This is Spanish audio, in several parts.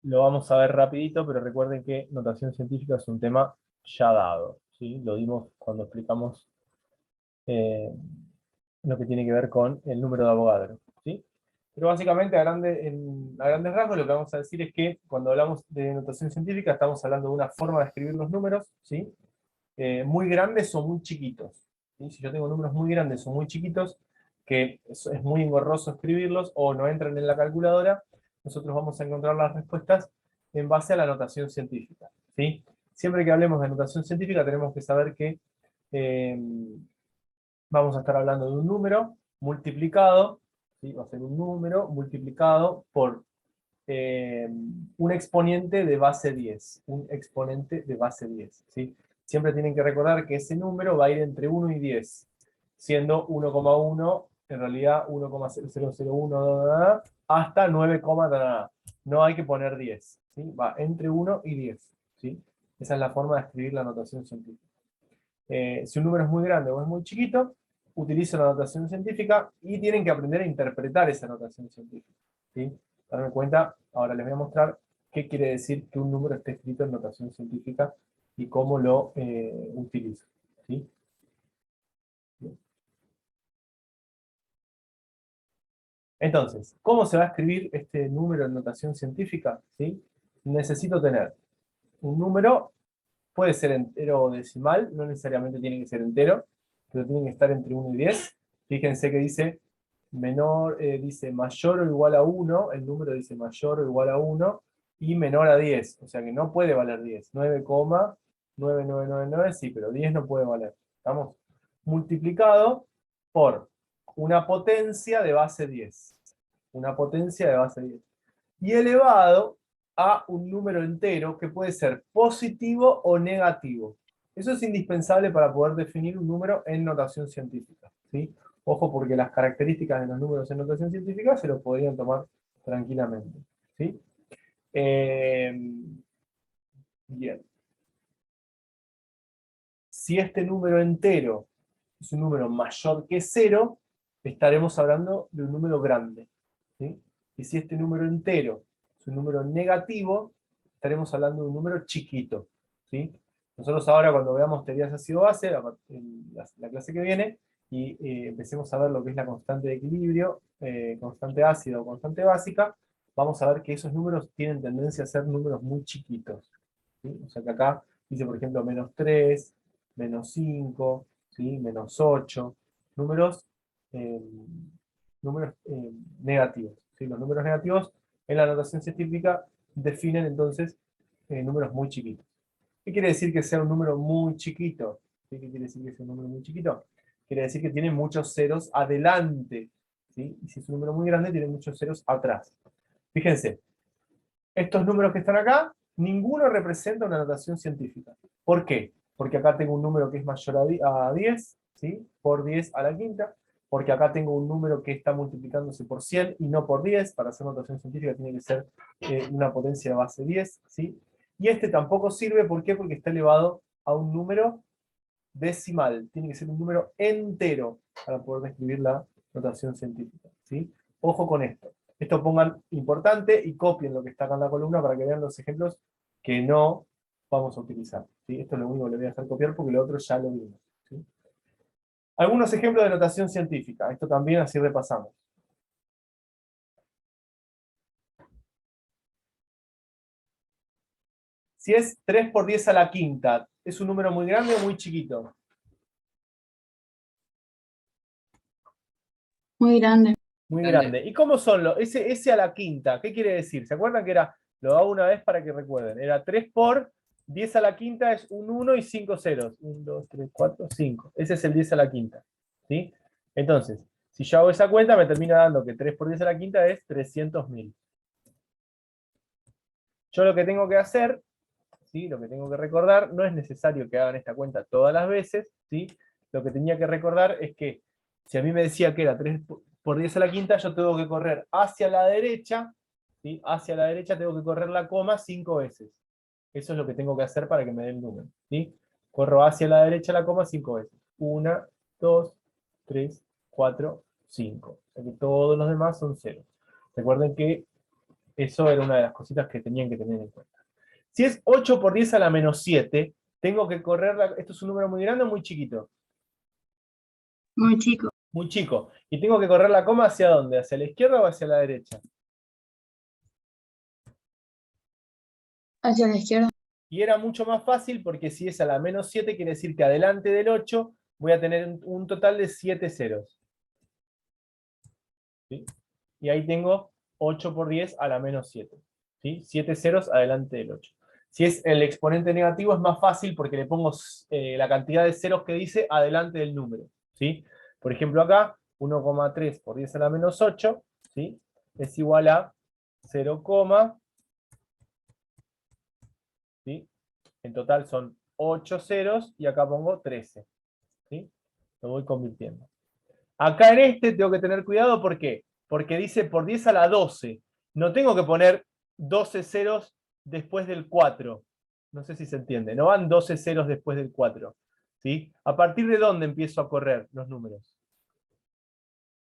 lo vamos a ver rapidito, pero recuerden que notación científica es un tema ya dado, ¿sí? Lo dimos cuando explicamos eh, lo que tiene que ver con el número de Avogadro, ¿sí? Pero básicamente, a grandes rasgos, lo que vamos a decir es que cuando hablamos de notación científica, estamos hablando de una forma de escribir los números, ¿sí? Muy grandes o muy chiquitos, ¿sí? Si yo tengo números muy grandes o muy chiquitos, que es muy engorroso escribirlos o no entran en la calculadora, nosotros vamos a encontrar las respuestas en base a la notación científica, ¿sí? Siempre que hablemos de notación científica tenemos que saber que eh, vamos a estar hablando de un número multiplicado, ¿sí? Va a ser un número multiplicado por un exponente de base 10, un exponente de base 10, ¿sí? Siempre tienen que recordar que ese número va a ir entre 1 y 10, siendo 1,1 en realidad 1,0001 hasta 9, no hay que poner 10, ¿sí? Va entre 1 y 10, ¿sí? Esa es la forma de escribir la notación científica. Si un número es muy grande o es muy chiquito, utilizo la notación científica y tienen que aprender a interpretar esa notación científica, ¿sí? Darme cuenta, ahora les voy a mostrar qué quiere decir que un número esté escrito en notación científica y cómo lo utilizo, ¿sí? Entonces, ¿cómo se va a escribir este número en notación científica? ¿Sí? Necesito tener un número, puede ser entero o decimal, no necesariamente tiene que ser entero, pero tiene que estar entre 1 y 10. Fíjense que dice dice mayor o igual a 1, el número dice mayor o igual a 1, y menor a 10, o sea que no puede valer 10. 9,9999 sí, pero 10 no puede valer. ¿Estamos? Multiplicado por una potencia de base 10. Una potencia de base 10. Y elevado a un número entero que puede ser positivo o negativo. Eso es indispensable para poder definir un número en notación científica, ¿sí? Ojo, porque las características de los números en notación científica se los podrían tomar tranquilamente, ¿sí? Eh, bien. Si este número entero es un número mayor que 0, estaremos hablando de un número grande, ¿sí? Y si este número entero es un número negativo, estaremos hablando de un número chiquito, ¿sí? Nosotros ahora cuando veamos teorías ácido-base, en la clase que viene, y empecemos a ver lo que es la constante de equilibrio, constante ácida o constante básica, vamos a ver que esos números tienen tendencia a ser números muy chiquitos, ¿sí? O sea que acá dice, por ejemplo, -3, -5, ¿sí? -8, números, eh, números negativos, ¿sí? Los números negativos en la notación científica definen entonces números muy chiquitos. ¿Qué quiere decir que sea un número muy chiquito? ¿Sí? ¿Qué quiere decir que sea un número muy chiquito? Quiere decir que tiene muchos ceros adelante, ¿sí? Y si es un número muy grande, tiene muchos ceros atrás. Fíjense, estos números que están acá, ninguno representa una notación científica. ¿Por qué? Porque acá tengo un número que es mayor a 10, ¿sí? Por 10 a la quinta. Porque acá tengo un número que está multiplicándose por 100 y no por 10. Para hacer notación científica tiene que ser una potencia de base 10, ¿sí? Y este tampoco sirve, ¿por qué? Porque está elevado a un número decimal. Tiene que ser un número entero para poder describir la notación científica, ¿sí? Ojo con esto. Esto pongan importante y copien lo que está acá en la columna para que vean los ejemplos que no vamos a utilizar, ¿sí? Esto es lo único que le voy a hacer copiar porque lo otro ya lo vimos, ¿sí? Algunos ejemplos de notación científica. Esto también así repasamos. Si es 3 por 10 a la quinta, ¿es un número muy grande o muy chiquito? Muy grande. Muy grande. ¿Y cómo son los? Ese a la quinta, ¿qué quiere decir? ¿Se acuerdan que era, lo hago una vez para que recuerden, era 3 por 10 a la quinta es un 1 y 5 ceros? 1, 2, 3, 4, 5. Ese es el 10 a la quinta, ¿sí? Entonces, si yo hago esa cuenta, me termina dando que 3 por 10 a la quinta es 300.000. Yo lo que tengo que hacer, ¿sí? Lo que tengo que recordar, no es necesario que hagan esta cuenta todas las veces, ¿sí? Lo que tenía que recordar es que si a mí me decía que era 3 por 10 a la quinta, yo tengo que correr hacia la derecha, ¿sí? Hacia la derecha tengo que correr la coma 5 veces. Eso es lo que tengo que hacer para que me dé el número, ¿sí? Corro hacia la derecha la coma 5 veces. 1, 2, 3, 4, 5. O sea que todos los demás son 0. Recuerden que Eso era una de las cositas que tenían que tener en cuenta. Si es 8 por 10 a la menos 7, tengo que correr, esto es un número muy grande o muy chiquito. Muy chico. Muy chico. ¿Y tengo que correr la coma hacia dónde? ¿Hacia la izquierda o hacia la derecha? Hacia la izquierda. Y era mucho más fácil porque si es a la menos 7, quiere decir que adelante del 8 voy a tener un total de 7 ceros. ¿Sí? Y ahí tengo 8 por 10 a la menos 7. ¿Sí? 7 ceros adelante del 8. Si es el exponente negativo es más fácil porque le pongo la cantidad de ceros que dice adelante del número. ¿Sí? Por ejemplo acá, 1,3 por 10 a la menos 8, ¿sí? Es igual a 0, ¿sí? En total son 8 ceros y acá pongo 13. ¿Sí? Lo voy convirtiendo. Acá en este tengo que tener cuidado, ¿por qué? Porque dice por 10 a la 12. No tengo que poner 12 ceros después del 4. No sé si se entiende. No van 12 ceros después del 4. ¿Sí? ¿A partir de dónde empiezo a correr los números?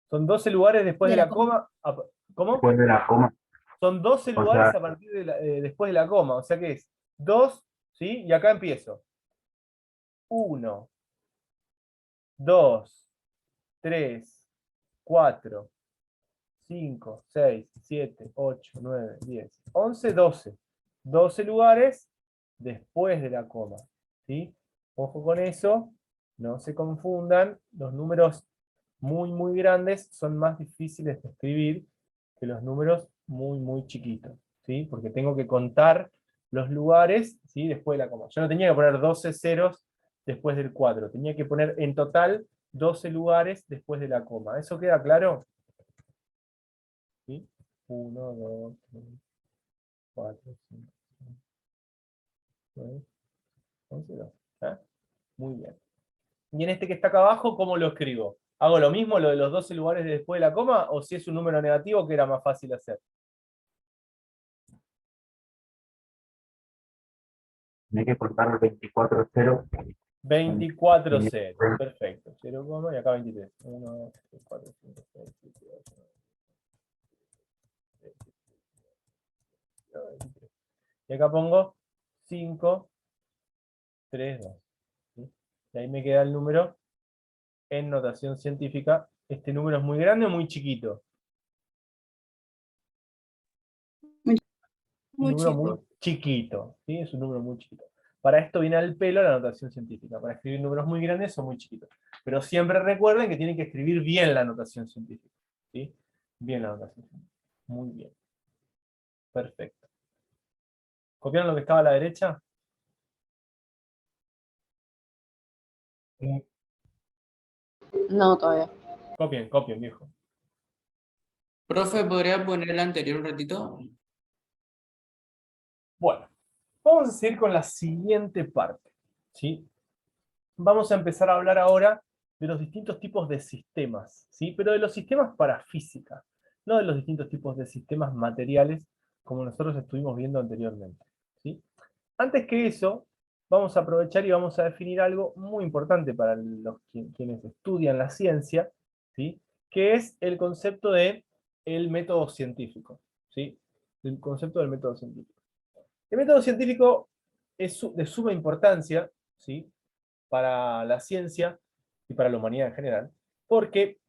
Son 12 lugares después De de la la coma. coma. ¿Cómo? Después de la coma. Son 12 O lugares sea, a partir de después de la coma. O sea que es 2, ¿sí? Y acá empiezo. 1, 2, 3, 4, 5, 6, 7, 8, 9, 10, 11, 12. 12 lugares después de la coma. ¿Sí? Ojo con eso, no se confundan, los números muy, muy grandes son más difíciles de escribir que los números muy, muy chiquitos. ¿Sí? Porque tengo que contar los lugares, ¿sí? Después de la coma. Yo no tenía que poner 12 ceros después del 4, tenía que poner en total 12 lugares después de la coma. ¿Eso queda claro? ¿Sí? 1, 2, 3, 4, 5, 6, 9, 11, 12. ¿Ah? Muy bien. Y en este que está acá abajo, ¿cómo lo escribo? ¿Hago lo mismo, lo de los 12 lugares después de la coma? ¿O si es un número negativo, que era más fácil hacer? tenés que cortar el 24 0. 24 0. Perfecto. 0, y acá 23. 1, 2, 3, 4, 5, 6, 7, 8, 9, 10, 23. Y acá pongo 5, 3, 2. ¿Sí? Y ahí me queda el número en notación científica. ¿Este número es muy grande o muy chiquito? Un Muy número muy chico. chiquito. ¿Sí? Es un número muy chiquito. Para esto viene al pelo la notación científica. Para escribir números muy grandes o muy chiquitos. Pero siempre recuerden que tienen que escribir bien la notación científica. ¿Sí? Bien la notación científica. Muy bien. Perfecto. ¿Copiaron lo que estaba a la derecha? No, todavía. Copien, copien, viejo. Profe, ¿podría poner el anterior un ratito? Bueno, vamos a seguir con la siguiente parte. ¿Sí? Vamos a empezar a hablar ahora de los distintos tipos de sistemas, ¿sí? Pero de los sistemas para física, no de los distintos tipos de sistemas materiales como nosotros estuvimos viendo anteriormente, ¿sí? Antes que eso, vamos a aprovechar y vamos a definir algo muy importante para quienes estudian la ciencia, ¿sí? Que es el concepto de el método científico, ¿sí? El concepto del método científico. El método científico es de suma importancia, ¿sí? Para la ciencia y para la humanidad en general, porque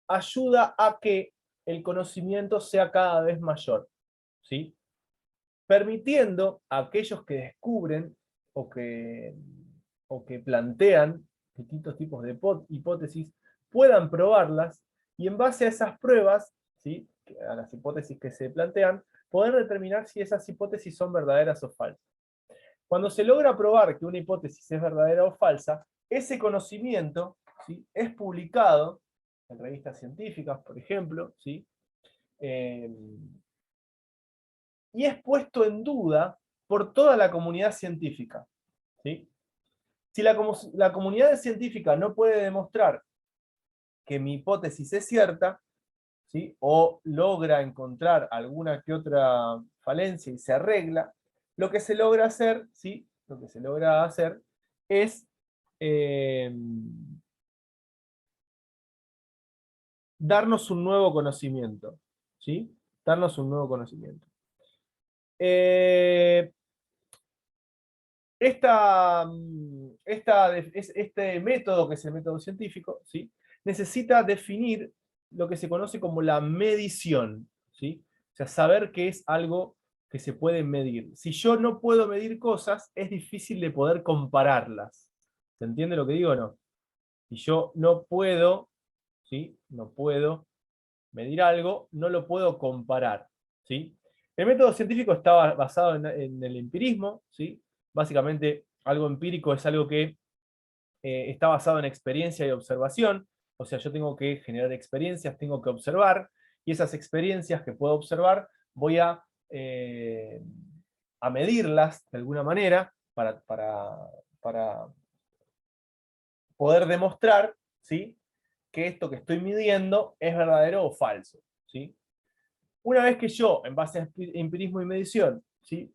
ayuda a que el conocimiento sea cada vez mayor, ¿sí? Permitiendo a aquellos que descubren o que, o que plantean distintos tipos de hipótesis puedan probarlas y en base a esas pruebas, ¿sí? A las hipótesis que se plantean, poder determinar si esas hipótesis son verdaderas o falsas. Cuando se logra probar que una hipótesis es verdadera o falsa, ese conocimiento, ¿sí? Es publicado en revistas científicas, por ejemplo, ¿sí? Eh, y es puesto en duda por toda la comunidad científica, ¿sí? Si la comunidad científica no puede demostrar que mi hipótesis es cierta, ¿sí? O logra encontrar alguna que otra falencia y se arregla, lo que se logra hacer, ¿sí? Lo que se logra hacer es darnos un nuevo conocimiento, ¿sí? darnos un nuevo conocimiento. Este método, que es el método científico, ¿sí? Necesita definir lo que se conoce como la medición, ¿sí? O sea, saber qué es algo que se puede medir. Si yo no puedo medir cosas, es difícil de poder compararlas. ¿Se entiende lo que digo o no? Si yo no puedo, ¿sí? No puedo medir algo, no lo puedo comparar, ¿sí? El método científico está basado en el empirismo, ¿sí? Básicamente, algo empírico es algo que está basado en experiencia y observación, o sea, yo tengo que generar experiencias, tengo que observar, y esas experiencias que puedo observar voy a medirlas de alguna manera para poder demostrar, ¿sí?, que esto que estoy midiendo es verdadero o falso, ¿sí? Una vez que yo, en base a empirismo y medición, ¿sí?,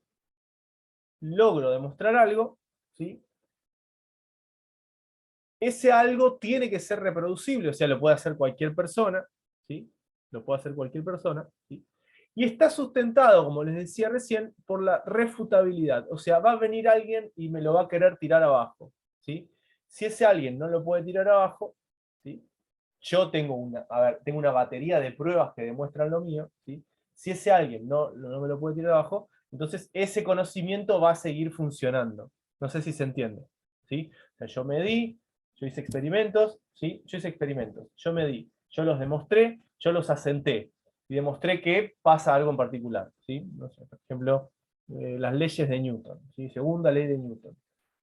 logro demostrar algo, ¿sí?, ese algo tiene que ser reproducible, o sea, lo puede hacer cualquier persona, ¿sí? Lo puede hacer cualquier persona, ¿sí? Y está sustentado, como les decía recién, por la refutabilidad. O sea, va a venir alguien y me lo va a querer tirar abajo, ¿sí? Si ese alguien no lo puede tirar abajo, ¿sí?, yo tengo una batería de pruebas que demuestran lo mío, ¿sí? Si ese alguien no me lo puede tirar abajo, entonces ese conocimiento va a seguir funcionando. No sé si se entiende, ¿sí? O sea, yo hice experimentos, ¿sí? Yo hice experimentos, yo medí, yo los demostré, yo los asenté, y demostré que pasa algo en particular, ¿sí? No sé, por ejemplo, las leyes de Newton, ¿sí? Segunda ley de Newton.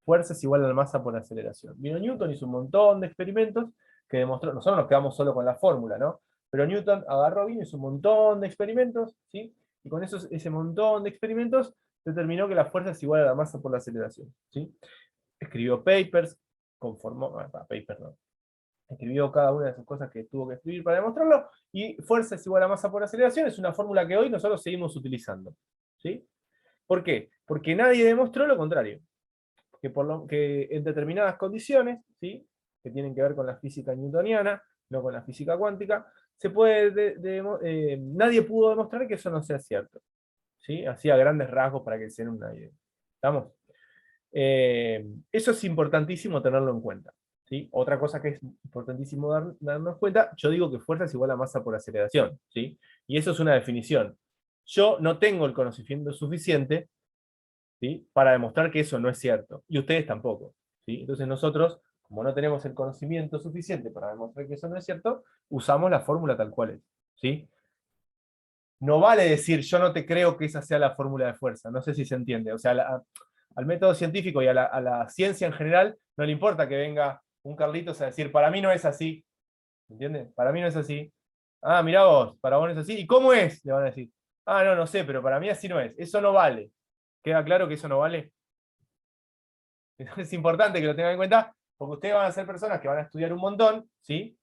Fuerza es igual a la masa por aceleración. Vino Newton, hizo un montón de experimentos que demostró, nosotros nos quedamos solo con la fórmula, ¿no? Pero Newton agarró, vino, hizo un montón de experimentos, ¿sí? Y con ese montón de experimentos determinó que la fuerza es igual a la masa por la aceleración, ¿sí? Escribió papers, escribió cada una de esas cosas que tuvo que escribir para demostrarlo, y fuerza es igual a masa por aceleración, es una fórmula que hoy nosotros seguimos utilizando, ¿sí? ¿Por qué? Porque nadie demostró lo contrario, que en determinadas condiciones, ¿sí?, que tienen que ver con la física newtoniana, no con la física cuántica, nadie pudo demostrar que eso no sea cierto, ¿sí? Así a grandes rasgos para que se den una idea. ¿Estamos? Eso es importantísimo tenerlo en cuenta, ¿sí? Otra cosa que es importantísimo darnos cuenta, yo digo que fuerza es igual a masa por aceleración, ¿sí? Y eso es una definición. Yo no tengo el conocimiento suficiente, ¿sí?, para demostrar que eso no es cierto, y ustedes tampoco, ¿sí? Entonces nosotros, como no tenemos el conocimiento suficiente para demostrar que eso no es cierto, usamos la fórmula tal cual es, ¿sí? No vale decir, yo no te creo que esa sea la fórmula de fuerza, no sé si se entiende, o sea, al método científico y a la ciencia en general, no le importa que venga un Carlitos a decir, para mí no es así, ¿entiendes? Para mí no es así. Ah, mirá vos, para vos no es así. ¿Y cómo es?, le van a decir. Ah, no sé, pero para mí así no es. Eso no vale. ¿Queda claro que eso no vale? Es importante que lo tengan en cuenta, porque ustedes van a ser personas que van a estudiar un montón, ¿sí?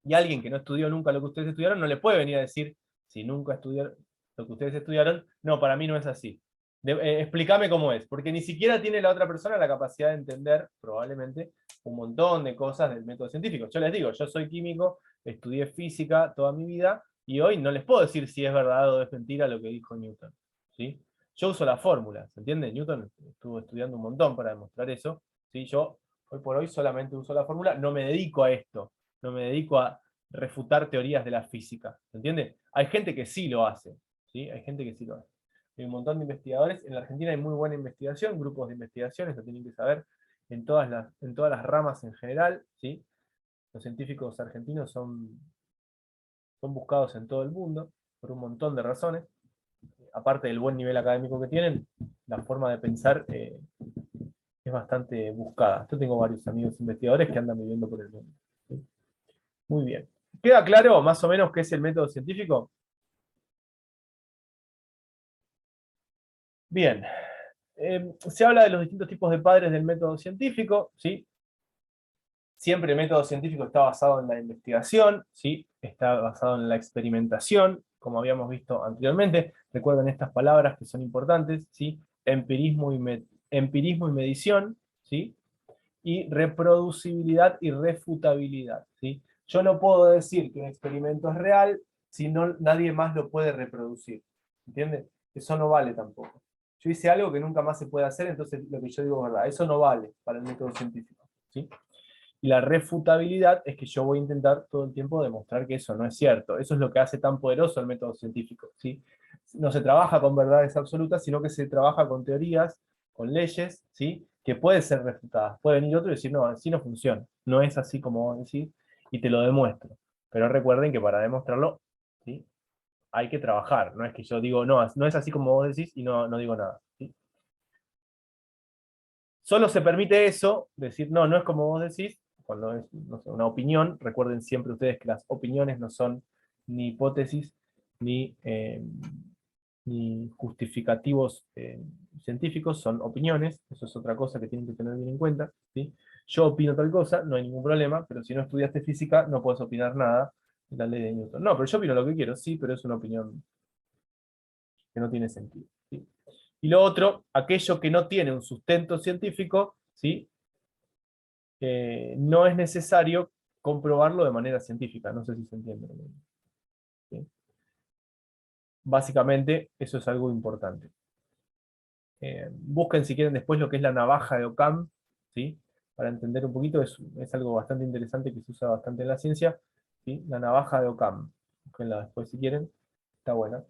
Y alguien que no estudió nunca lo que ustedes estudiaron, no le puede venir a decir, si nunca estudiaron lo que ustedes estudiaron, no, para mí no es así. Explícame cómo es, porque ni siquiera tiene la otra persona la capacidad de entender, probablemente, un montón de cosas del método científico. Yo les digo, yo soy químico, estudié física toda mi vida, y hoy no les puedo decir si es verdad o es mentira lo que dijo Newton, ¿sí? Yo uso la fórmula, ¿se entiende? Newton estuvo estudiando un montón para demostrar eso, ¿sí? Yo, hoy por hoy, solamente uso la fórmula, no me dedico a esto, no me dedico a refutar teorías de la física, ¿se entiende? Hay gente que sí lo hace, ¿sí? Hay gente que sí lo hace. Hay un montón de investigadores, en la Argentina hay muy buena investigación, grupos de investigación, eso tienen que saber, en todas las ramas en general, ¿sí? Los científicos argentinos son buscados en todo el mundo, por un montón de razones. Aparte del buen nivel académico que tienen, la forma de pensar es bastante buscada. Yo tengo varios amigos investigadores que andan viviendo por el mundo, ¿sí? Muy bien. ¿Queda claro más o menos qué es el método científico? Bien. Se habla de los distintos tipos de padres del método científico, ¿sí? Siempre el método científico está basado en la investigación, ¿sí? Está basado en la experimentación, como habíamos visto anteriormente. Recuerden estas palabras que son importantes, ¿sí? Empirismo y medición, ¿sí? Y reproducibilidad y refutabilidad, ¿sí? Yo no puedo decir que un experimento es real si no, nadie más lo puede reproducir. ¿Entiendes? Eso no vale tampoco. Yo hice algo que nunca más se puede hacer, entonces lo que yo digo es verdad. Eso no vale para el método científico, ¿sí? Y la refutabilidad es que yo voy a intentar todo el tiempo demostrar que eso no es cierto. Eso es lo que hace tan poderoso el método científico, ¿sí? No se trabaja con verdades absolutas, sino que se trabaja con teorías, con leyes, ¿sí? Que pueden ser refutadas. Puede venir otro y decir, no, así no funciona. No es así como vos decís, y te lo demuestro. Pero recuerden que para demostrarlo, ¿sí? Hay que trabajar. No es que yo digo, no, no es así como vos decís y no digo nada, ¿sí? Solo se permite eso, decir, no, no es como vos decís, cuando es, no sé, una opinión. Recuerden siempre ustedes que las opiniones no son ni hipótesis ni justificativos científicos, son opiniones. Eso es otra cosa que tienen que tener bien en cuenta, ¿sí? Yo opino tal cosa, no hay ningún problema, pero si no estudiaste física no puedes opinar nada de la ley de Newton. No, pero yo opino lo que quiero, sí, pero es una opinión que no tiene sentido, ¿sí? Y lo otro, aquello que no tiene un sustento científico, ¿sí? No es necesario comprobarlo de manera científica. No sé si se entiende, ¿sí? Básicamente, eso es algo importante. Busquen si quieren después lo que es la navaja de Occam, ¿sí? Para entender un poquito, es algo bastante interesante que se usa bastante en la ciencia, ¿sí? La navaja de Occam. Búsquenla después si quieren, está buena.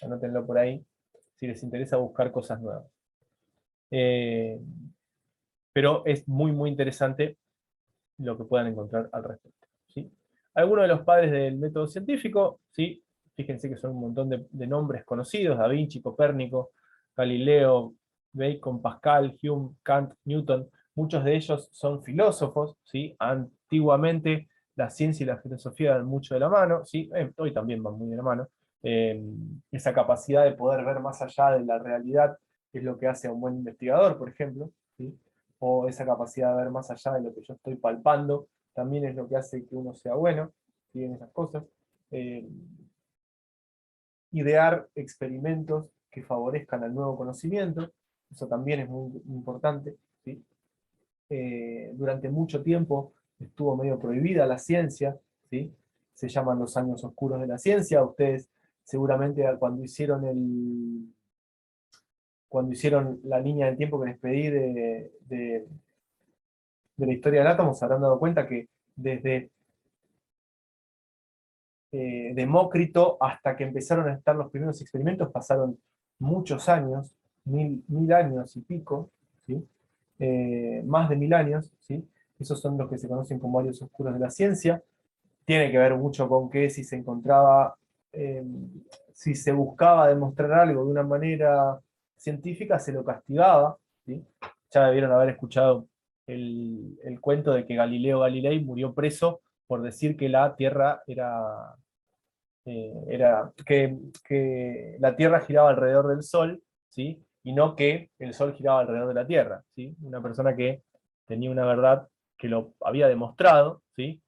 Anótenlo por ahí, si les interesa buscar cosas nuevas. Pero es muy, muy interesante lo que puedan encontrar al respecto, ¿sí? Algunos de los padres del método científico, ¿sí? Fíjense que son un montón de nombres conocidos: Da Vinci, Copérnico, Galileo, Bacon, Pascal, Hume, Kant, Newton. Muchos de ellos son filósofos, ¿sí? Antiguamente la ciencia y la filosofía van mucho de la mano, ¿sí? Hoy también van muy de la mano. Esa capacidad de poder ver más allá de la realidad es lo que hace a un buen investigador, por ejemplo, ¿sí? O esa capacidad de ver más allá de lo que yo estoy palpando, también es lo que hace que uno sea bueno, ¿sí? En esas cosas. Idear experimentos que favorezcan al nuevo conocimiento, eso también es muy importante, ¿sí? Durante mucho tiempo estuvo medio prohibida la ciencia, ¿sí? Se llaman los años oscuros de la ciencia. Ustedes seguramente cuando hicieron la línea del tiempo que les pedí de la historia del átomo, se habrán dado cuenta que desde Demócrito hasta que empezaron a estar los primeros experimentos pasaron muchos años, mil años y pico, ¿sí? Más de 1000 años, ¿sí? Esos son los que se conocen como años oscuros de la ciencia. Tiene que ver mucho con que si se encontraba, si se buscaba demostrar algo de una manera científica, se lo castigaba, ¿sí? Ya debieron haber escuchado el cuento de que Galileo Galilei murió preso por decir que la Tierra que la Tierra giraba alrededor del Sol, ¿sí? Y no que el Sol giraba alrededor de la Tierra, ¿sí? Una persona que tenía una verdad que lo había demostrado, ¿sí?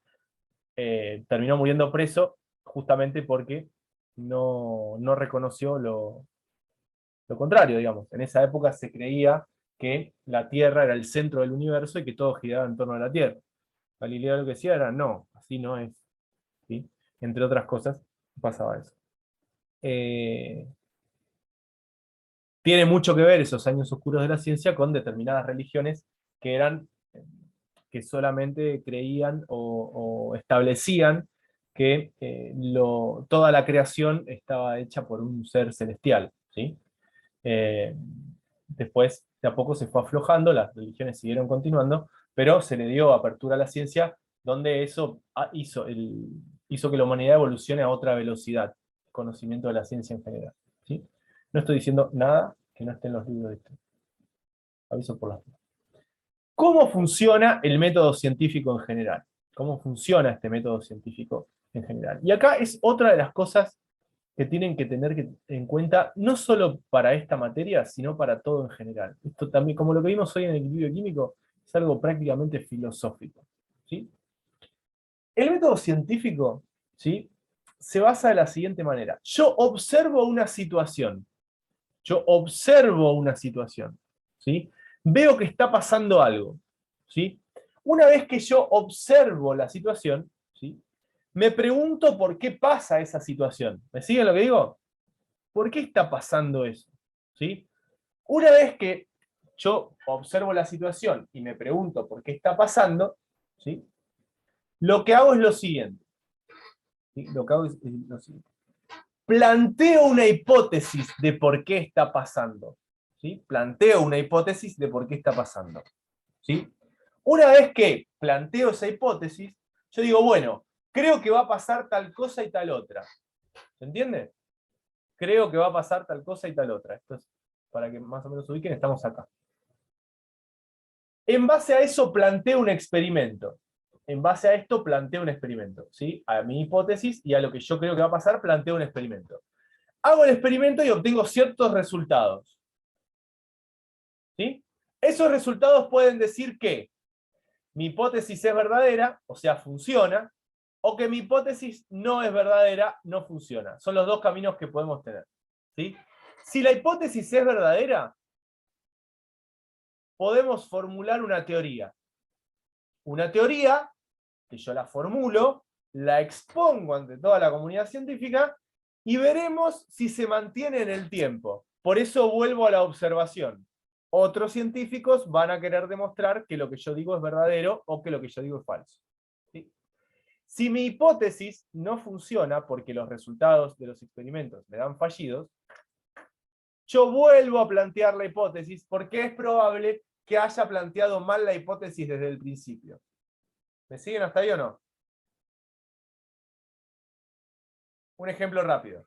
Terminó muriendo preso justamente porque no reconoció lo contrario, digamos. En esa época se creía que la Tierra era el centro del universo y que todo giraba en torno a la Tierra. Galileo lo que decía era, no, así no es, ¿sí? Entre otras cosas, pasaba eso. Tiene mucho que ver esos años oscuros de la ciencia con determinadas religiones que solamente creían o establecían que toda la creación estaba hecha por un ser celestial, ¿sí? Después, de a poco se fue aflojando, las religiones siguieron continuando, pero se le dio apertura a la ciencia, donde eso hizo que la humanidad evolucione a otra velocidad, el conocimiento de la ciencia en general, ¿sí? No estoy diciendo nada que no esté en los libros de historia. Aviso por las dudas. ¿Cómo funciona el método científico en general? ¿Cómo funciona este método científico en general? Y acá es otra de las cosas que tienen que tener en cuenta, no solo para esta materia, sino para todo en general. Esto también, como lo que vimos hoy en el equilibrio químico, es algo prácticamente filosófico, ¿sí? El método científico, ¿sí?, se basa de la siguiente manera. Yo observo una situación, ¿sí? Veo que está pasando algo, ¿sí? Una vez que yo observo la situación, ¿sí?, me pregunto por qué pasa esa situación. ¿Me siguen lo que digo? ¿Por qué está pasando eso? ¿Sí? Una vez que yo observo la situación y me pregunto por qué está pasando, ¿sí? Lo que hago es lo siguiente. ¿Sí? Lo que hago es lo siguiente. Planteo una hipótesis de por qué está pasando. ¿Sí? Planteo una hipótesis de por qué está pasando. ¿Sí? Una vez que planteo esa hipótesis, yo digo, bueno, creo que va a pasar tal cosa y tal otra. ¿Se entiende? Creo que va a pasar tal cosa y tal otra. Esto es para que más o menos ubiquen, estamos acá. En base a eso planteo un experimento. En base a esto planteo un experimento. ¿Sí? A mi hipótesis y a lo que yo creo que va a pasar, planteo un experimento. Hago el experimento y obtengo ciertos resultados. ¿Sí? Esos resultados pueden decir que mi hipótesis es verdadera, o sea, funciona, o que mi hipótesis no es verdadera, no funciona. Son los dos caminos que podemos tener. ¿Sí? Si la hipótesis es verdadera, podemos formular una teoría. Una teoría que yo la formulo, la expongo ante toda la comunidad científica y veremos si se mantiene en el tiempo. Por eso vuelvo a la observación. Otros científicos van a querer demostrar que lo que yo digo es verdadero o que lo que yo digo es falso. ¿Sí? Si mi hipótesis no funciona porque los resultados de los experimentos me dan fallidos, yo vuelvo a plantear la hipótesis porque es probable que haya planteado mal la hipótesis desde el principio. ¿Me siguen hasta ahí o no? Un ejemplo rápido.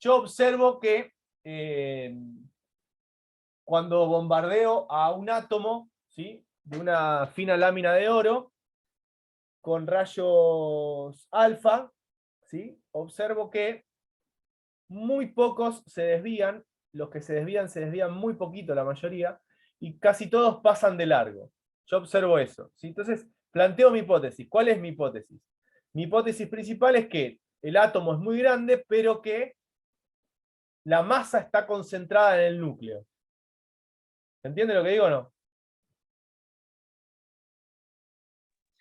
Yo observo que cuando bombardeo a un átomo, ¿sí?, de una fina lámina de oro con rayos alfa, ¿sí?, observo que muy pocos se desvían, los que se desvían muy poquito la mayoría, y casi todos pasan de largo. Yo observo eso, ¿sí? Entonces, planteo mi hipótesis. ¿Cuál es mi hipótesis? Mi hipótesis principal es que el átomo es muy grande, pero que la masa está concentrada en el núcleo. ¿Se entiende lo que digo o no?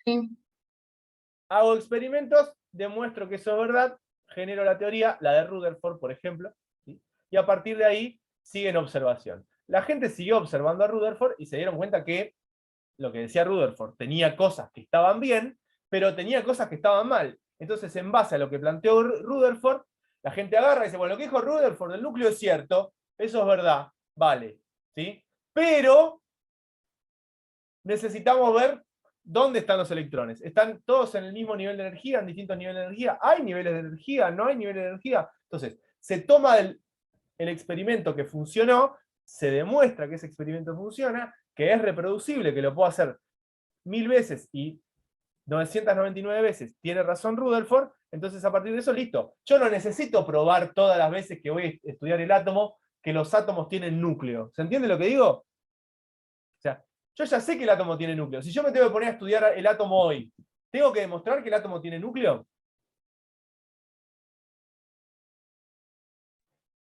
Sí. Hago experimentos, demuestro que eso es verdad, genero la teoría, la de Rutherford, por ejemplo, ¿sí? Y a partir de ahí siguen observación. La gente siguió observando a Rutherford y se dieron cuenta que lo que decía Rutherford tenía cosas que estaban bien, pero tenía cosas que estaban mal. Entonces, en base a lo que planteó Rutherford, la gente agarra y dice, bueno, lo que dijo Rutherford del núcleo es cierto, eso es verdad, vale, ¿sí? Pero necesitamos ver dónde están los electrones. ¿Están todos en el mismo nivel de energía, en distintos niveles de energía? ¿Hay niveles de energía? ¿No hay niveles de energía? Entonces, se toma el experimento que funcionó, se demuestra que ese experimento funciona, que es reproducible, que lo puedo hacer 1000 veces y 999 veces tiene razón Rutherford, entonces a partir de eso, listo. Yo no necesito probar todas las veces que voy a estudiar el átomo que los átomos tienen núcleo. ¿Se entiende lo que digo? O sea, yo ya sé que el átomo tiene núcleo. Si yo me tengo que poner a estudiar el átomo hoy, ¿tengo que demostrar que el átomo tiene núcleo?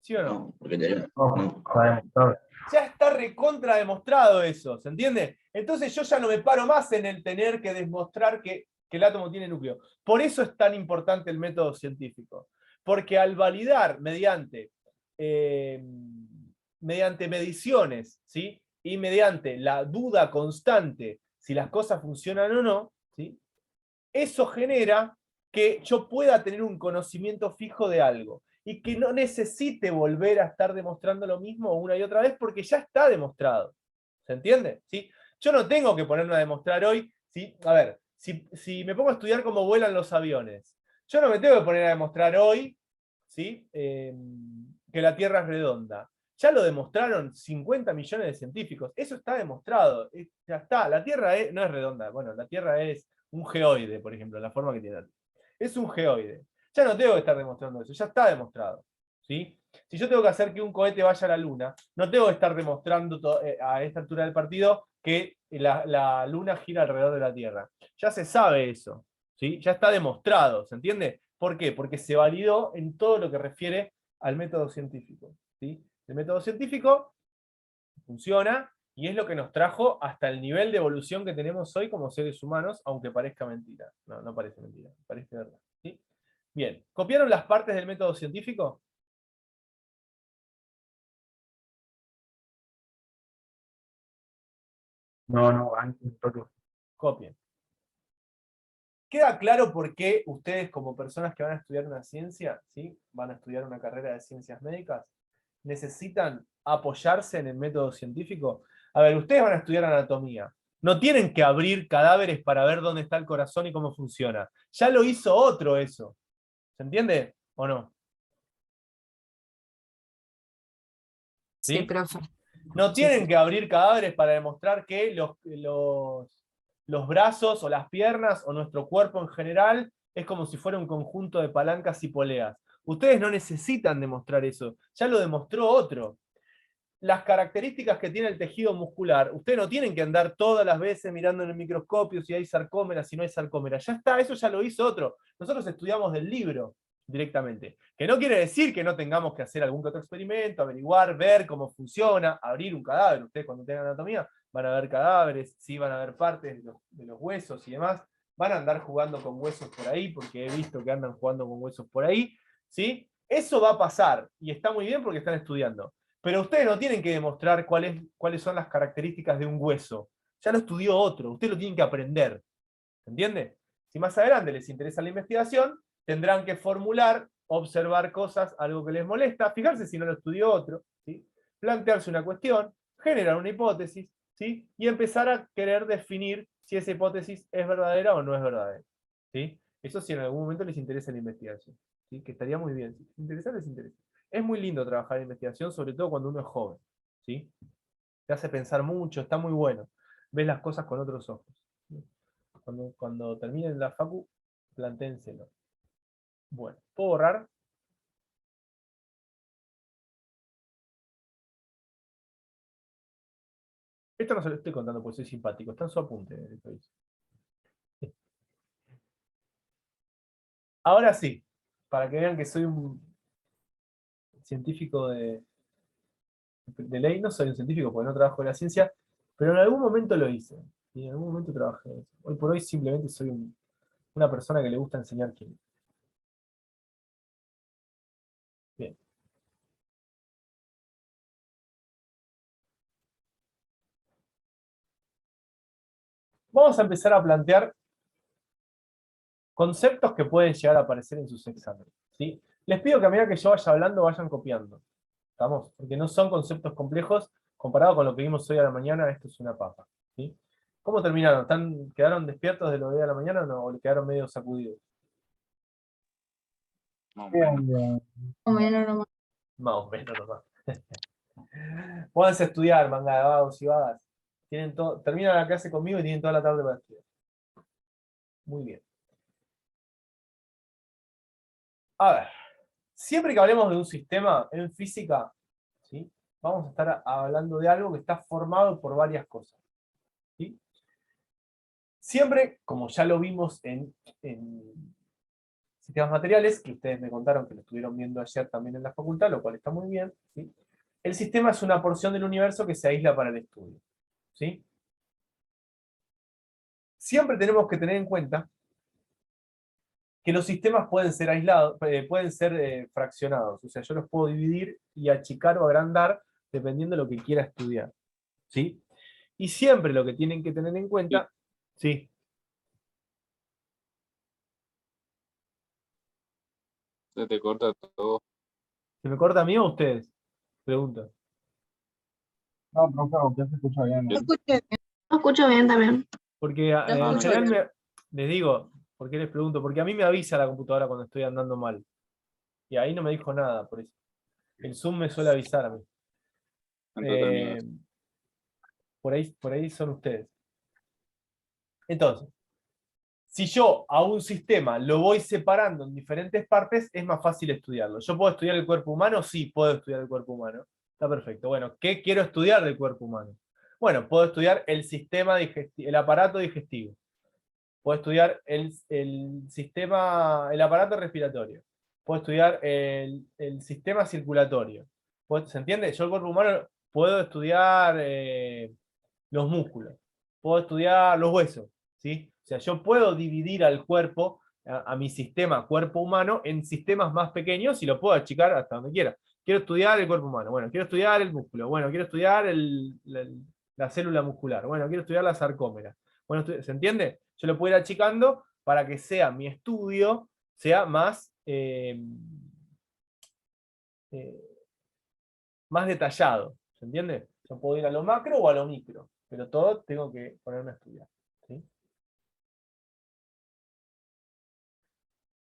¿Sí o no? No, porque tenemos. No, sabemos todo. Ya está recontra demostrado eso, ¿se entiende? Entonces yo ya no me paro más en el tener que demostrar que el átomo tiene núcleo. Por eso es tan importante el método científico. Porque al validar mediante mediciones, ¿sí?, y mediante la duda constante si las cosas funcionan o no, ¿sí?, eso genera que yo pueda tener un conocimiento fijo de algo y que no necesite volver a estar demostrando lo mismo una y otra vez porque ya está demostrado. ¿Se entiende? ¿Sí? Yo no tengo que ponerme a demostrar hoy, ¿sí? A ver, si me pongo a estudiar cómo vuelan los aviones, yo no me tengo que poner a demostrar hoy, ¿sí?, que la Tierra es redonda. Ya lo demostraron 50 millones de científicos. Eso está demostrado. Ya está. La Tierra no es redonda. Bueno, la Tierra es un geoide, por ejemplo, la forma que tiene. Es un geoide. Ya no tengo que estar demostrando eso, ya está demostrado. ¿Sí? Si yo tengo que hacer que un cohete vaya a la Luna, no tengo que estar demostrando a esta altura del partido que la Luna gira alrededor de la Tierra. Ya se sabe eso. ¿Sí? Ya está demostrado, ¿se entiende? ¿Por qué? Porque se validó en todo lo que refiere al método científico. ¿Sí? El método científico funciona Y es lo que nos trajo hasta el nivel de evolución que tenemos hoy como seres humanos, aunque parezca mentira. No, no parece mentira, parece verdad. ¿Sí? Bien, ¿copiaron las partes del método científico? No, antes un toque. Copien. ¿Queda claro por qué ustedes, como personas que van a estudiar una ciencia, ¿sí? Van a estudiar una carrera de ciencias médicas, necesitan apoyarse en el método científico? A ver, ustedes van a estudiar anatomía. No tienen que abrir cadáveres para ver dónde está el corazón y cómo funciona. Ya lo hizo otro eso. ¿Se entiende o no? Sí, ¿Sí? profe. No Sí, tienen sí. que abrir cadáveres para demostrar que los brazos o las piernas o nuestro cuerpo en general es como si fuera un conjunto de palancas y poleas. Ustedes no necesitan demostrar eso, ya lo demostró otro. Las características que tiene el tejido muscular, ustedes no tienen que andar todas las veces mirando en el microscopio si hay sarcómeras, si no hay sarcómeras. Ya está, eso ya lo hizo otro. Nosotros estudiamos del libro directamente. Que no quiere decir que no tengamos que hacer algún que otro experimento, averiguar, ver cómo funciona, abrir un cadáver. Ustedes cuando tengan anatomía van a ver cadáveres, ¿sí? Van a ver partes de los huesos y demás. Van a andar jugando con huesos por ahí, porque he visto que andan jugando con huesos por ahí. ¿Sí? Eso va a pasar y está muy bien porque están estudiando. Pero ustedes no tienen que demostrar cuáles son las características de un hueso. Ya lo estudió otro, ustedes lo tienen que aprender. ¿Entiende? Si más adelante les interesa la investigación, tendrán que formular, observar cosas, algo que les molesta, fijarse si no lo estudió otro, ¿sí? Plantearse una cuestión, generar una hipótesis, ¿sí? Y empezar a querer definir si esa hipótesis es verdadera o no es verdadera. ¿Sí? Eso si en algún momento les interesa la investigación. ¿Sí? Que estaría muy bien. Si les interesa, les interesa. Es muy lindo trabajar en investigación, sobre todo cuando uno es joven. ¿Sí? Te hace pensar mucho, está muy bueno. Ves las cosas con otros ojos. ¿Sí? Cuando terminen la facu, plantéenselo. Bueno, ¿puedo borrar? Esto no se lo estoy contando porque soy simpático, está en su apunte. Ahora sí, para que vean que soy un científico de ley, no soy un científico porque no trabajo en la ciencia, pero en algún momento lo hice. Y en algún momento trabajé en eso. Hoy por hoy simplemente soy una persona que le gusta enseñar química. Bien. Vamos a empezar a plantear conceptos que pueden llegar a aparecer en sus exámenes. ¿Sí? Les pido que a medida que yo vaya hablando vayan copiando. ¿Estamos? Porque no son conceptos complejos. Comparado con lo que vimos hoy a la mañana, esto es una papa. ¿Sí? ¿Cómo terminaron? ¿Quedaron despiertos de lo de hoy a la mañana o no? ¿O le quedaron medio sacudidos? O menos nomás. Más o menos nomás. Pónganse a estudiar, manga de vagos y vagas. Terminan la clase conmigo y tienen toda la tarde para estudiar. Muy bien. A ver, siempre que hablemos de un sistema en física, ¿sí? Vamos a estar hablando de algo que está formado por varias cosas. ¿Sí? Siempre, como ya lo vimos en sistemas materiales, que ustedes me contaron que lo estuvieron viendo ayer también en la facultad, lo cual está muy bien, ¿sí? El sistema es una porción del universo que se aísla para el estudio. ¿Sí? Siempre tenemos que tener en cuenta que los sistemas pueden ser aislados, pueden ser fraccionados. O sea, yo los puedo dividir y achicar o agrandar dependiendo de lo que quiera estudiar. ¿Sí? Y siempre lo que tienen que tener en cuenta, sí. Se te corta todo. ¿Se me corta a mí o a ustedes? Pregunta. No, profe, usted se escucha bien. Lo escuché bien. Lo escucho bien también. Porque Lo en escucho general bien. les digo, ¿por qué les pregunto? Porque a mí me avisa la computadora cuando estoy andando mal. Y ahí no me dijo nada, por eso. El Zoom me suele avisar a mí. Entretenido. Por ahí son ustedes. Entonces, si yo a un sistema lo voy separando en diferentes partes, es más fácil estudiarlo. ¿Yo puedo estudiar el cuerpo humano? Sí, puedo estudiar el cuerpo humano. Está perfecto. Bueno, ¿qué quiero estudiar del cuerpo humano? Bueno, puedo estudiar el sistema digestivo, el aparato digestivo. Puedo estudiar el aparato respiratorio. Puedo estudiar el sistema circulatorio. ¿Se entiende? Yo el cuerpo humano puedo estudiar los músculos, puedo estudiar los huesos, ¿sí? O sea, yo puedo dividir al cuerpo, a mi sistema cuerpo humano, en sistemas más pequeños y lo puedo achicar hasta donde quiera. Quiero estudiar el cuerpo humano, bueno, quiero estudiar el músculo, bueno, quiero estudiar la célula muscular, bueno, quiero estudiar la sarcómera. Bueno, ¿se entiende? Yo lo puedo ir achicando para que sea mi estudio, sea más, más detallado, ¿se entiende? Yo puedo ir a lo macro o a lo micro, pero todo tengo que ponerme a estudiar, ¿sí?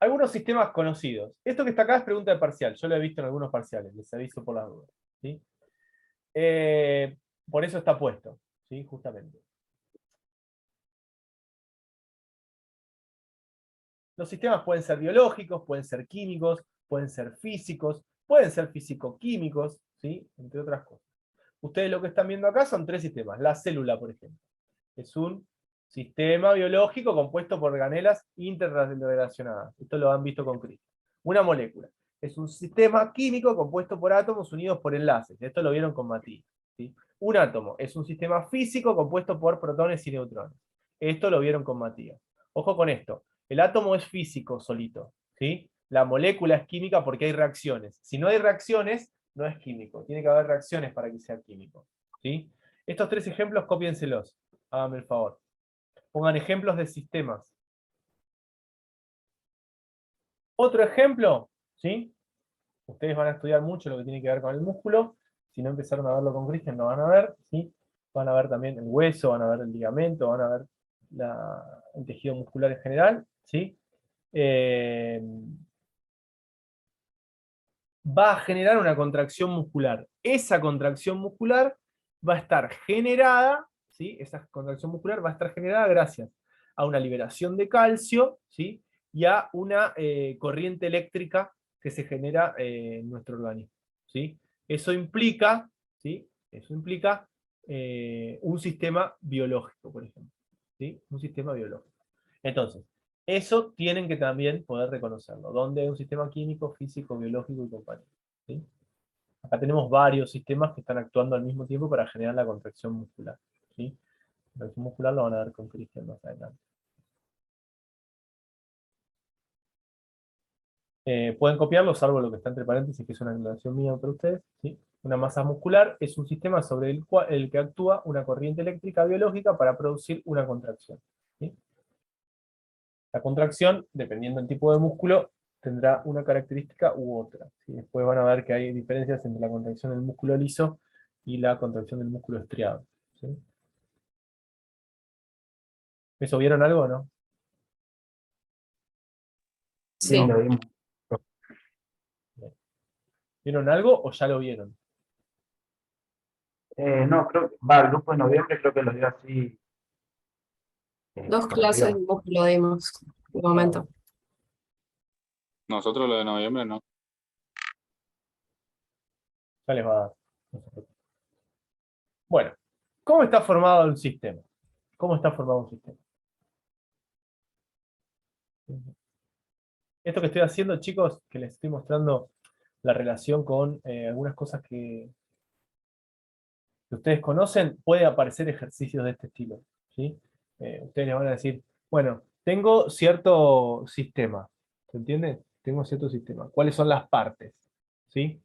Algunos sistemas conocidos. Esto que está acá es pregunta de parcial, yo lo he visto en algunos parciales, les aviso por las dudas, ¿sí? Por eso está puesto, ¿sí? Justamente. Los sistemas pueden ser biológicos, pueden ser químicos, pueden ser físicos, pueden ser físico-químicos, ¿sí? Entre otras cosas. Ustedes lo que están viendo acá son tres sistemas. La célula, por ejemplo, es un sistema biológico compuesto por organelas interrelacionadas. Esto lo han visto con Cristian. Una molécula es un sistema químico compuesto por átomos unidos por enlaces. Esto lo vieron con Matías, ¿sí? Un átomo es un sistema físico compuesto por protones y neutrones. Esto lo vieron con Matías. Ojo con esto. El átomo es físico solito, ¿sí? La molécula es química porque hay reacciones. Si no hay reacciones, no es químico. Tiene que haber reacciones para que sea químico, ¿sí? Estos tres ejemplos, cópienselos. Háganme el favor. Pongan ejemplos de sistemas. Otro ejemplo, ¿sí? Ustedes van a estudiar mucho lo que tiene que ver con el músculo. Si no empezaron a verlo con Cristian, lo van a ver, ¿sí? Van a ver también el hueso, van a ver el ligamento, van a ver el tejido muscular en general, ¿sí? Va a generar una contracción muscular. Esa contracción muscular va a estar generada, ¿sí? Esa contracción muscular va a estar generada gracias a una liberación de calcio, ¿sí? Y a una corriente eléctrica que se genera en nuestro organismo, ¿sí? Eso implica, ¿sí? Eso implica un sistema biológico, por ejemplo, ¿sí? Un sistema biológico. Entonces, eso tienen que también poder reconocerlo, donde hay un sistema químico, físico, biológico y compañía, ¿sí? Acá tenemos varios sistemas que están actuando al mismo tiempo para generar la contracción muscular, ¿sí? La contracción muscular lo van a ver con Cristian más adelante. Pueden copiarlo, salvo lo que está entre paréntesis, que es una aclaración mía para ustedes, ¿sí? Una masa muscular es un sistema sobre el que actúa una corriente eléctrica biológica para producir una contracción, ¿sí? La contracción, dependiendo del tipo de músculo, tendrá una característica u otra, ¿sí? Después van a ver que hay diferencias entre la contracción del músculo liso y la contracción del músculo estriado, ¿sí? ¿Eso vieron algo o no? Sí. Sí, lo vimos. ¿Vieron algo o ya lo vieron? No, creo que va, el grupo de noviembre creo que lo dio así. Dos Por clases arriba. de músculo dimos de momento. Nosotros lo de noviembre no. Ya les va a dar. No se preocupen. Bueno, ¿cómo está formado un sistema? ¿Cómo está formado un sistema? Esto que estoy haciendo, chicos, que les estoy mostrando la relación con algunas cosas que ustedes conocen, puede aparecer ejercicios de este estilo, ¿sí? Ustedes les van a decir, bueno, tengo cierto sistema, ¿se entiende? Tengo cierto sistema. ¿Cuáles son las partes? ¿Sí?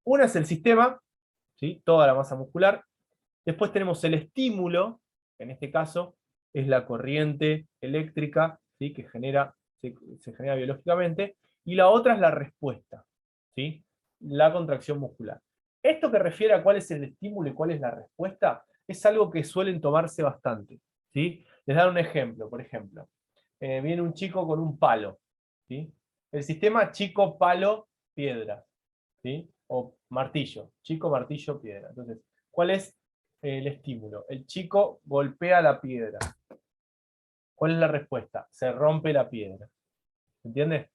Una es el sistema, ¿sí? Toda la masa muscular. Después tenemos el estímulo, que en este caso es la corriente eléctrica, ¿sí? Que se genera biológicamente. Y la otra es la respuesta, ¿sí? La contracción muscular. Esto que refiere a cuál es el estímulo y cuál es la respuesta, es algo que suelen tomarse bastante, ¿sí? Les dan un ejemplo, por ejemplo. Viene un chico con un palo, ¿sí? El sistema chico, palo, piedra, ¿sí? O martillo, chico, martillo, piedra. Entonces, ¿cuál es el estímulo? El chico golpea la piedra. ¿Cuál es la respuesta? Se rompe la piedra. ¿Entiendes?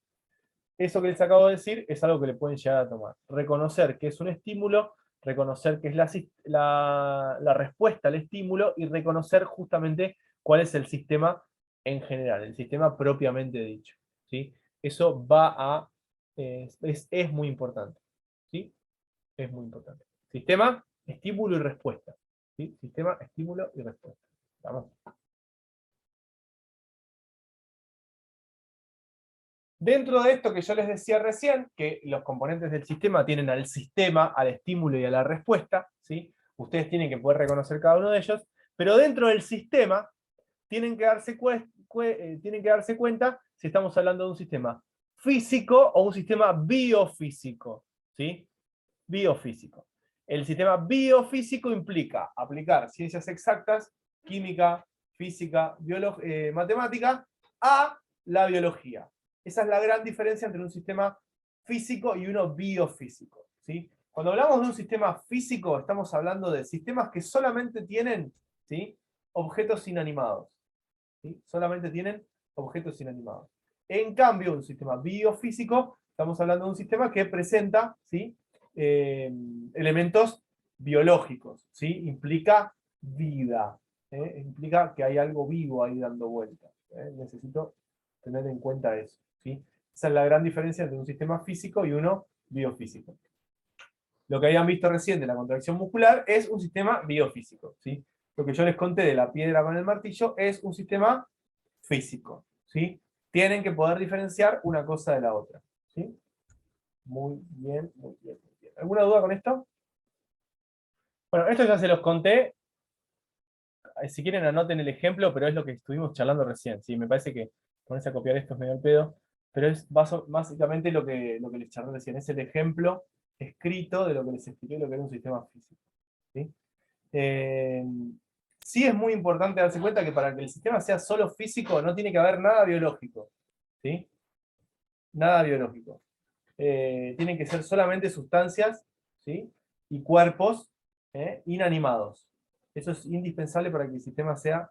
Eso que les acabo de decir es algo que le pueden llegar a tomar. Reconocer que es un estímulo, reconocer que es la respuesta al estímulo y reconocer justamente cuál es el sistema en general, el sistema propiamente dicho, ¿sí? Eso es muy importante, ¿sí? Es muy importante. Sistema, estímulo y respuesta, ¿sí? Sistema, estímulo y respuesta. ¿Vamos? Dentro de esto que yo les decía recién, que los componentes del sistema tienen al sistema, al estímulo y a la respuesta, ¿sí? Ustedes tienen que poder reconocer cada uno de ellos, pero dentro del sistema tienen que darse cuenta si estamos hablando de un sistema físico o un sistema biofísico, ¿sí? Biofísico. El sistema biofísico implica aplicar ciencias exactas, química, física, matemática, a la biología. Esa es la gran diferencia entre un sistema físico y uno biofísico, ¿sí? Cuando hablamos de un sistema físico, estamos hablando de sistemas que solamente tienen, ¿sí?, objetos inanimados. ¿Sí? Solamente tienen objetos inanimados. En cambio, un sistema biofísico, estamos hablando de un sistema que presenta, ¿sí?, elementos biológicos, ¿sí? Implica vida, implica que hay algo vivo ahí dando vueltas. Necesito tener en cuenta eso, ¿sí? Esa es la gran diferencia entre un sistema físico y uno biofísico. Lo que habían visto recién de la contracción muscular es un sistema biofísico, ¿sí? Lo que yo les conté de la piedra con el martillo es un sistema físico, ¿sí? Tienen que poder diferenciar una cosa de la otra, ¿sí? Muy bien, muy bien, muy bien. ¿Alguna duda con esto? Bueno, esto ya se los conté. Si quieren anoten el ejemplo, pero es lo que estuvimos charlando recién, ¿sí? Me parece que ponerse a copiar esto es medio al pedo, pero es básicamente lo que les charlé recién. Es el ejemplo escrito de lo que les expliqué, lo que era un sistema físico, ¿sí? Sí es muy importante darse cuenta que para que el sistema sea solo físico no tiene que haber nada biológico, ¿sí? Nada biológico. Tienen que ser solamente sustancias, ¿sí?, y cuerpos inanimados. Eso es indispensable para que el sistema sea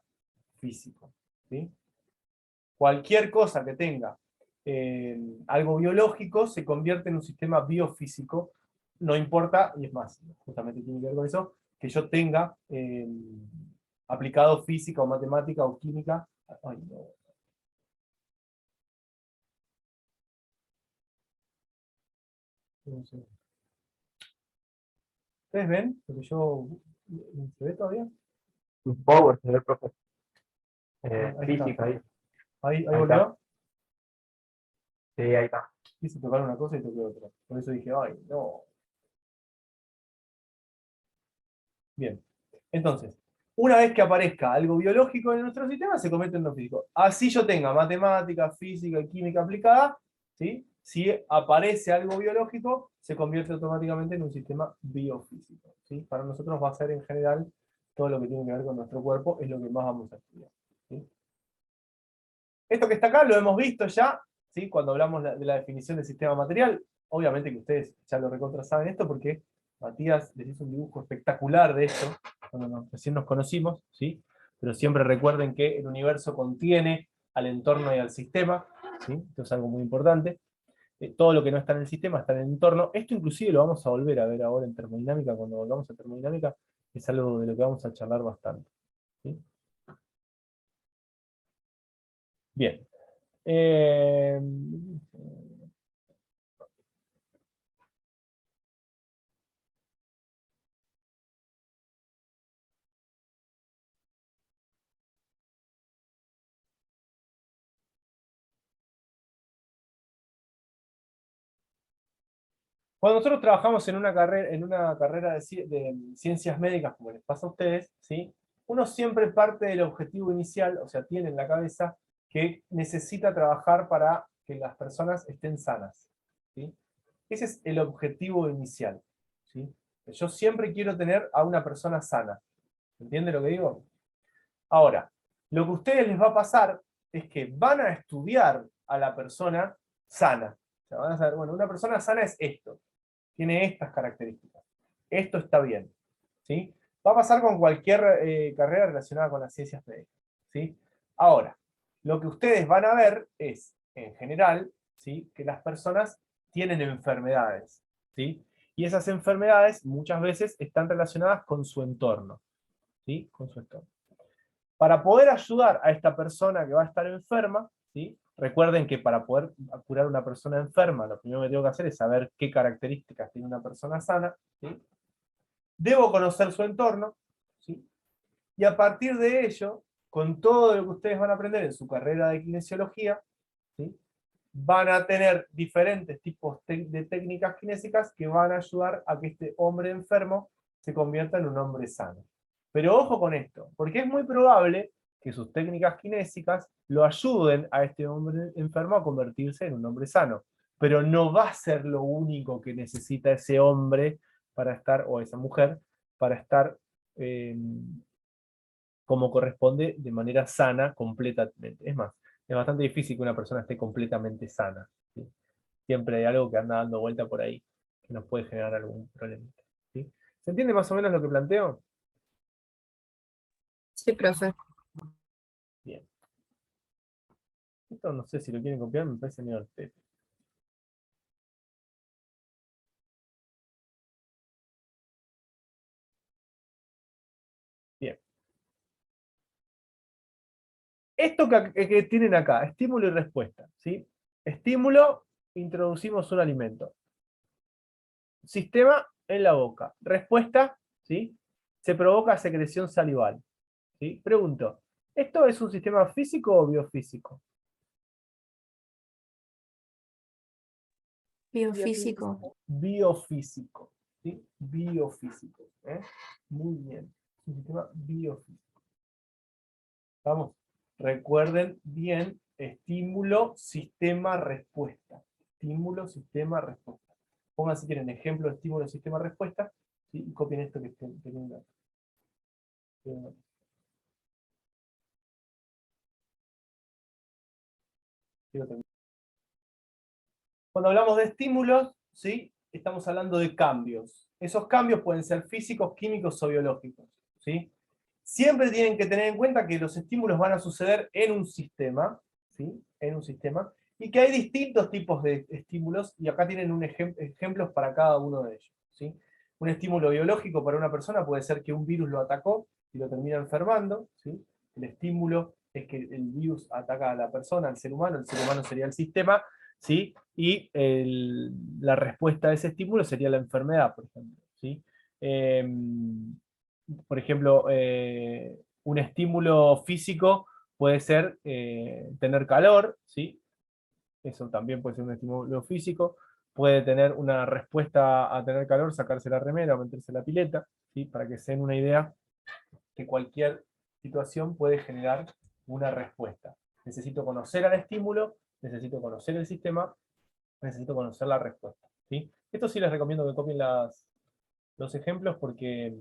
físico, ¿sí? Cualquier cosa que tenga algo biológico se convierte en un sistema biofísico, no importa, y es más, justamente tiene que ver con eso, que yo tenga aplicado física o matemática o química. Ay, no. No sé. ¿Ustedes ven? Porque yo... ¿Se ve todavía? Power, señor profe. Ahí está. Física, ahí. Ahí Ahí volvió. Sí, ahí está. Quise tocar una cosa y toqué otra. Por eso dije, ay, no. Bien. Entonces, una vez que aparezca algo biológico en nuestro sistema, se convierte en lo físico. Así yo tenga matemática, física y química aplicada, ¿sí? Si aparece algo biológico, se convierte automáticamente en un sistema biofísico, ¿sí? Para nosotros va a ser en general todo lo que tiene que ver con nuestro cuerpo, es lo que más vamos a estudiar, ¿sí? Esto que está acá lo hemos visto ya, ¿sí?, cuando hablamos de la definición del sistema material. Obviamente que ustedes ya lo recontra saben esto porque Matías les hizo un dibujo espectacular de esto cuando recién nos conocimos, ¿sí? Pero siempre recuerden que el universo contiene al entorno y al sistema, ¿sí? Esto es algo muy importante. Todo lo que no está en el sistema está en el entorno. Esto inclusive lo vamos a volver a ver ahora en termodinámica, cuando volvamos a termodinámica, es algo de lo que vamos a charlar bastante, ¿sí? Bien. Eh, Cuando nosotros trabajamos en una carrera de ciencias médicas, como les pasa a ustedes, ¿sí?, uno siempre parte del objetivo inicial, o sea, tiene en la cabeza que necesita trabajar para que las personas estén sanas, ¿sí? Ese es el objetivo inicial, ¿sí? Yo siempre quiero tener a una persona sana. ¿Entiende lo que digo? Ahora, lo que a ustedes les va a pasar es que van a estudiar a la persona sana. O sea, van a saber, bueno, una persona sana es esto. Tiene estas características. Esto está bien, ¿sí? Va a pasar con cualquier carrera relacionada con las ciencias médicas, ¿sí? Ahora, lo que ustedes van a ver es, en general, ¿sí?, que las personas tienen enfermedades, ¿sí? Y esas enfermedades muchas veces están relacionadas con su entorno, ¿sí? Con su entorno. Para poder ayudar a esta persona que va a estar enferma, ¿sí? Recuerden que para poder curar a una persona enferma, lo primero que tengo que hacer es saber qué características tiene una persona sana, ¿sí? Debo conocer su entorno, ¿sí? Y a partir de ello, con todo lo que ustedes van a aprender en su carrera de kinesiología, ¿sí? Van a tener diferentes tipos de técnicas kinésicas que van a ayudar a que este hombre enfermo se convierta en un hombre sano. Pero ojo con esto, porque es muy probable que sus técnicas kinésicas lo ayuden a este hombre enfermo a convertirse en un hombre sano. Pero no va a ser lo único que necesita ese hombre para estar, o esa mujer, para estar como corresponde de manera sana completamente. Es más, es bastante difícil que una persona esté completamente sana, ¿sí? Siempre hay algo que anda dando vuelta por ahí que nos puede generar algún problema, ¿sí? ¿Se entiende más o menos lo que planteo? Sí, profe. Bien. Esto no sé si lo quieren copiar, me parece medio al pedo. Bien. Esto que tienen acá, estímulo y respuesta, ¿sí? Estímulo, introducimos un alimento. Sistema en la boca. Respuesta, ¿sí? Se provoca secreción salival, ¿sí? Pregunto, ¿esto es un sistema físico o biofísico? Biofísico. Biofísico, ¿sí? Biofísico, ¿eh? Muy bien. Es un sistema biofísico. Vamos, recuerden bien, estímulo, sistema, respuesta. Estímulo, sistema, respuesta. Pongan si quieren ejemplo de estímulo, sistema, respuesta, ¿sí? Y copien esto que tienen acá. Cuando hablamos de estímulos, ¿sí? Estamos hablando de cambios. Esos cambios pueden ser físicos, químicos o biológicos, ¿sí? Siempre tienen que tener en cuenta que los estímulos van a suceder en un sistema, ¿sí? En un sistema, y que hay distintos tipos de estímulos, y acá tienen ejemplos para cada uno de ellos, ¿sí? Un estímulo biológico para una persona puede ser que un virus lo atacó y lo termina enfermando, ¿sí? El estímulo es que el virus ataca a la persona, al ser humano, el ser humano sería el sistema, ¿sí? Y la respuesta a ese estímulo sería la enfermedad, por ejemplo, ¿sí? Por ejemplo, un estímulo físico puede ser tener calor, ¿sí? Eso también puede ser un estímulo físico. Puede tener una respuesta a tener calor, sacarse la remera o meterse la pileta, ¿sí? Para que se den una idea que cualquier situación puede generar una respuesta. Necesito conocer al estímulo, necesito conocer el sistema, necesito conocer la respuesta, ¿sí? Esto sí les recomiendo que copien los ejemplos porque